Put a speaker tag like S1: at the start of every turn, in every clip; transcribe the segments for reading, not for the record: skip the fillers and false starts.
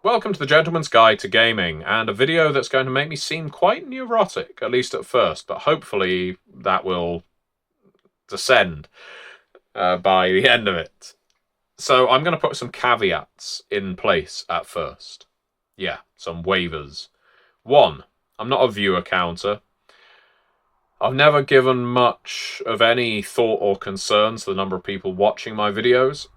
S1: Welcome to the Gentleman's Guide to Gaming, and a video that's going to make me seem quite neurotic, at least at first, but hopefully that will descend by the end of it. So I'm going to put some caveats in place at first. Yeah, some waivers. One, I'm not a viewer counter. I've never given much of any thought or concern to the number of people watching my videos.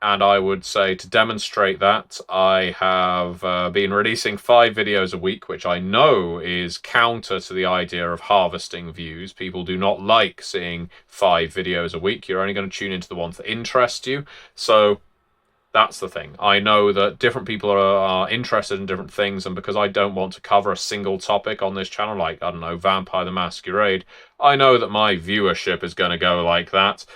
S1: And I would say to demonstrate that, I have been releasing 5 videos a week, which I know is counter to the idea of harvesting views. People do not like seeing 5 videos a week. You're only going to tune into the ones that interest you. So that's the thing. I know that different people are interested in different things, and because I don't want to cover a single topic on this channel, like, I don't know, Vampire the Masquerade, I know that my viewership is going to go like that.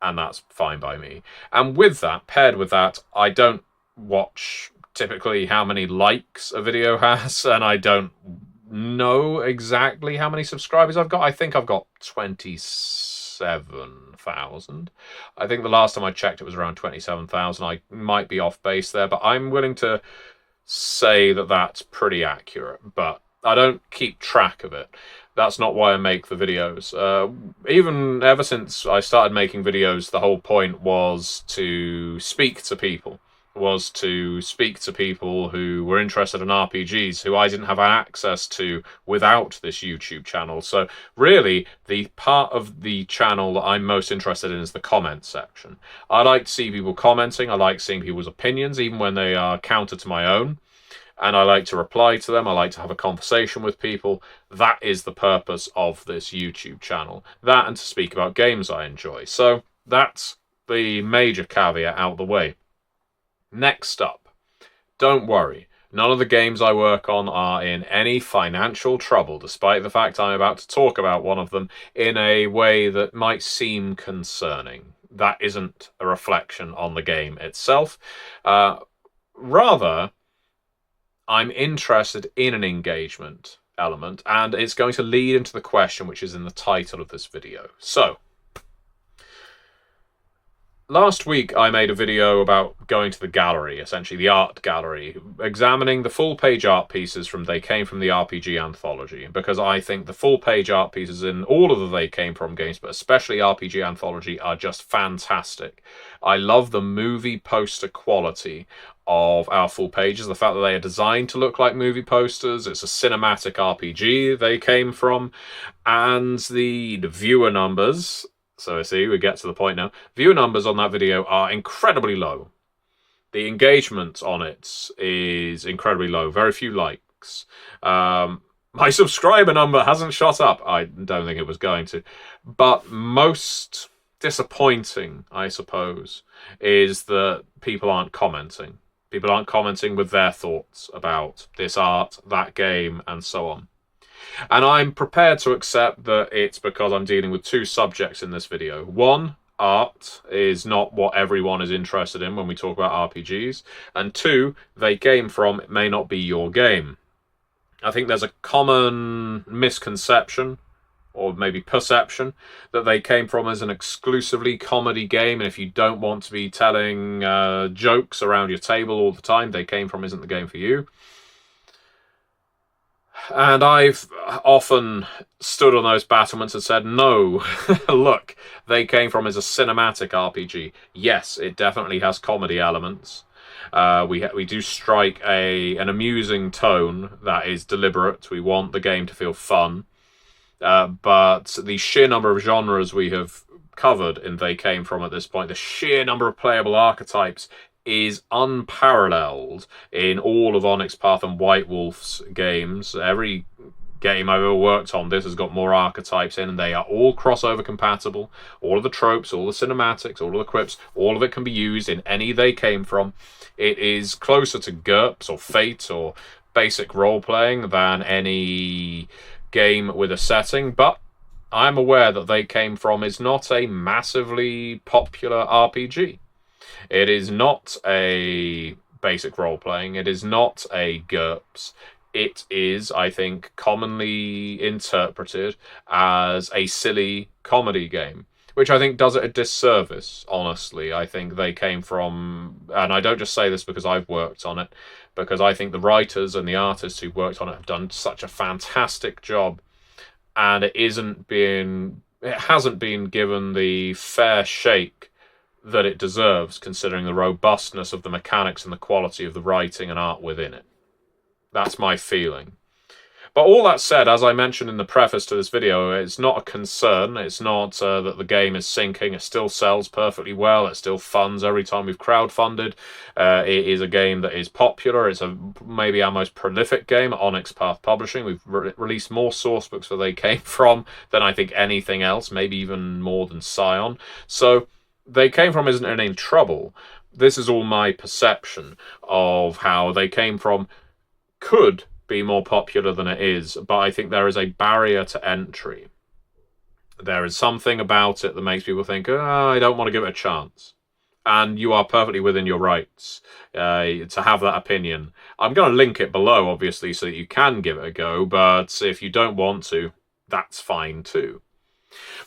S1: And that's fine by me. And with that, paired with that, I don't watch typically how many likes a video has, and I don't know exactly how many subscribers I've got. I think I've got 27,000. I think the last time I checked it was around 27,000. I might be off base there, but I'm willing to say that that's pretty accurate. But I don't keep track of it. That's not why I make the videos. Even ever since I started making videos, the whole point was to speak to people. Was to speak to people who were interested in RPGs, who I didn't have access to without this YouTube channel. So really, the part of the channel that I'm most interested in is the comment section. I like to see people commenting. I like seeing people's opinions, even when they are counter to my own. And I like to reply to them. I like to have a conversation with people. That is the purpose of this YouTube channel. That, and to speak about games I enjoy. So that's the major caveat out of the way. Next up, don't worry. None of the games I work on are in any financial trouble, despite the fact I'm about to talk about one of them in a way that might seem concerning. That isn't a reflection on the game itself. Rather, I'm interested in an engagement element, and it's going to lead into the question which is in the title of this video. So, last week I made a video about going to the gallery, essentially the art gallery, examining the full-page art pieces from They Came From the RPG Anthology, because I think the full-page art pieces in all of the They Came From games, but especially RPG Anthology, are just fantastic. I love the movie poster quality of our full pages, the fact that they are designed to look like movie posters. It's a cinematic RPG They Came From, and the viewer numbers. So see, we get to the point now. Viewer numbers on that video are incredibly low. The engagement on it is incredibly low. Very few likes. My subscriber number hasn't shot up. I don't think it was going to. But most disappointing, I suppose, is that people aren't commenting. People aren't commenting with their thoughts about this art, that game, and so on. And I'm prepared to accept that it's because I'm dealing with 2 subjects in this video. One, art is not what everyone is interested in when we talk about RPGs. And 2, They Came From, it may not be your game. I think there's a common misconception, or maybe perception, that They Came From as an exclusively comedy game, and if you don't want to be telling jokes around your table all the time, They Came From isn't the game for you. And I've often stood on those battlements and said, no, look, They Came From is a cinematic RPG. Yes, it definitely has comedy elements. We do strike an amusing tone that is deliberate. We want the game to feel fun. But the sheer number of genres we have covered in They Came From at this point, the sheer number of playable archetypes, is unparalleled in all of Onyx Path and White Wolf's games. Every game I've ever worked on, this has got more archetypes in, and they are all crossover compatible. All of the tropes, all the cinematics, all of the quips, all of it can be used in any They Came From. It is closer to GURPS or Fate or basic role-playing than any game with a setting, but I'm aware that They Came From is not a massively popular RPG. It is not a basic role-playing. It is not a GURPS. It is, I think, commonly interpreted as a silly comedy game. which I think does it a disservice, honestly. I think they came from, and I don't just say this because I've worked on it, because I think the writers and the artists who worked on it have done such a fantastic job, and it hasn't been given the fair shake that it deserves, considering the robustness of the mechanics and the quality of the writing and art within it. That's my feeling. But all that said, as I mentioned in the preface to this video, it's not a concern. It's not that the game is sinking. It still sells perfectly well. It still funds every time we've crowdfunded. It is a game that is popular. It's maybe our most prolific game at Onyx Path Publishing. We've released more sourcebooks where they came from than I think anything else, maybe even more than Scion. So they came from isn't in any trouble. This is all my perception of how they came from could be more popular than it is, but I think there is a barrier to entry. There is something about it that makes people think, oh, I don't want to give it a chance. And you are perfectly within your rights to have that opinion. I'm going to link it below, obviously, so that you can give it a go, but if you don't want to, that's fine too.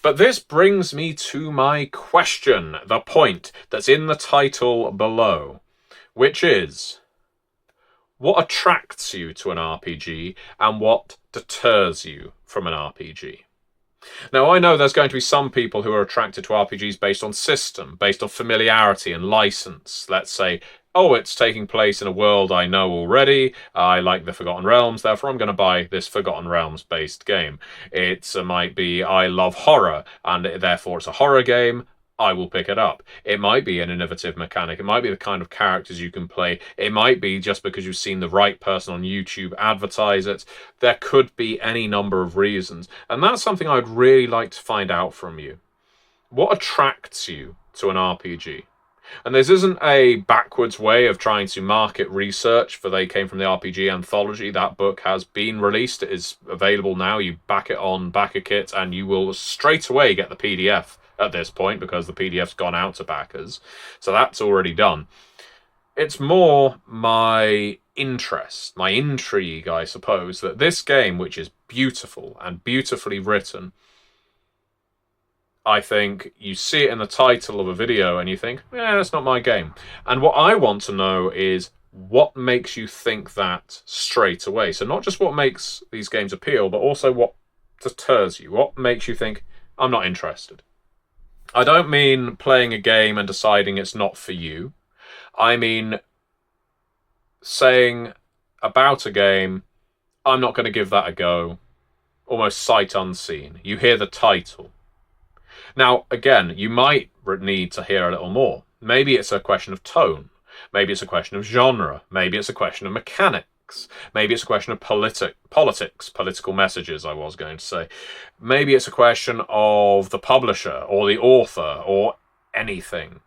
S1: But this brings me to my question, the point that's in the title below, which is, what attracts you to an RPG and what deters you from an RPG? Now, I know there's going to be some people who are attracted to RPGs based on system, based on familiarity and license. Let's say, oh, it's taking place in a world I know already. I like the Forgotten Realms, therefore I'm going to buy this Forgotten Realms-based game. It might be, I love horror, and therefore it's a horror game. I will pick it up. It might be an innovative mechanic. It might be the kind of characters you can play. It might be just because you've seen the right person on YouTube advertise it. There could be any number of reasons. And that's something I'd really like to find out from you. What attracts you to an RPG? And this isn't a backwards way of trying to market research, for they came from the RPG anthology. That book has been released. It is available now. You back it on BackerKit and you will straight away get the PDF at this point, because the PDF's gone out to backers. So that's already done. It's more my interest, my intrigue, I suppose, that this game, which is beautiful and beautifully written, I think you see it in the title of a video and you think, yeah, that's not my game. And what I want to know is what makes you think that straight away. So not just what makes these games appeal, but also what deters you. What makes you think, I'm not interested. I don't mean playing a game and deciding it's not for you. I mean saying about a game, I'm not going to give that a go, almost sight unseen. You hear the title. Now, again, you might need to hear a little more. Maybe it's a question of tone. Maybe it's a question of genre. Maybe it's a question of mechanics. Maybe it's a question of political messages, I was going to say. Maybe it's a question of the publisher or the author or anything.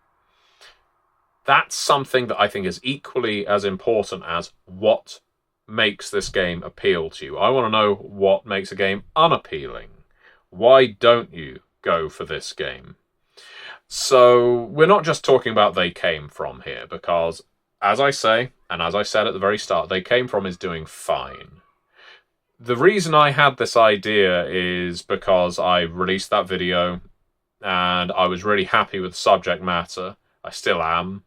S1: That's something that I think is equally as important as what makes this game appeal to you. I want to know what makes a game unappealing. Why don't you go for this game? So we're not just talking about they came from here, because as I say, and as I said at the very start, they came from is doing fine. The reason I had this idea is because I released that video and I was really happy with the subject matter. I still am.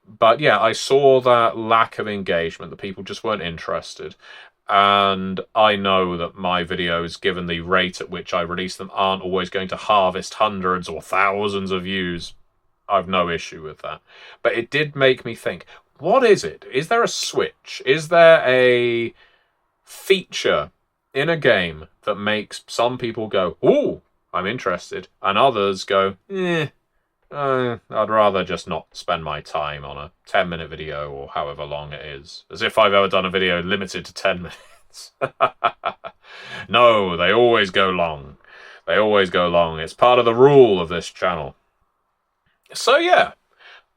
S1: But yeah, I saw that lack of engagement, that people just weren't interested. And I know that my videos, given the rate at which I release them, aren't always going to harvest hundreds or thousands of views. I've no issue with that. But it did make me think, what is it? Is there a switch? Is there a feature in a game that makes some people go, ooh, I'm interested, and others go, I'd rather just not spend my time on a 10-minute video or however long it is. As if I've ever done a video limited to 10 minutes. No, they always go long. They always go long. It's part of the rule of this channel. So yeah,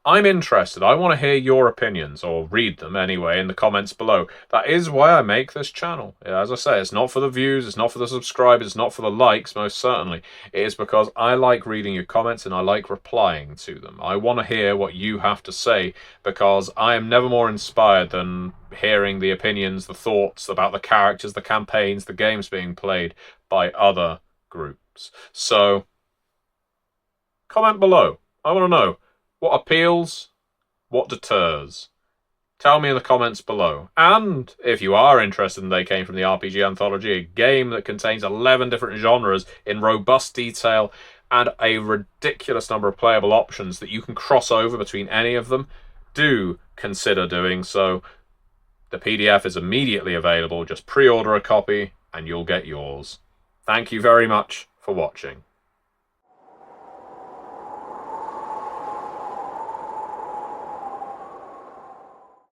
S1: I'm interested. I want to hear your opinions, or read them anyway, in the comments below. That is why I make this channel. As I say, it's not for the views, it's not for the subscribers, it's not for the likes, most certainly. It is because I like reading your comments and I like replying to them. I want to hear what you have to say, because I am never more inspired than hearing the opinions, the thoughts about the characters, the campaigns, the games being played by other groups. So Comment below. I want to know what appeals, what deters. Tell me in the comments below. And if you are interested in They Came From the RPG Anthology, a game that contains 11 different genres in robust detail and a ridiculous number of playable options that you can cross over between any of them, do consider doing so. The PDF is immediately available. Just pre-order a copy and you'll get yours. Thank you very much for watching.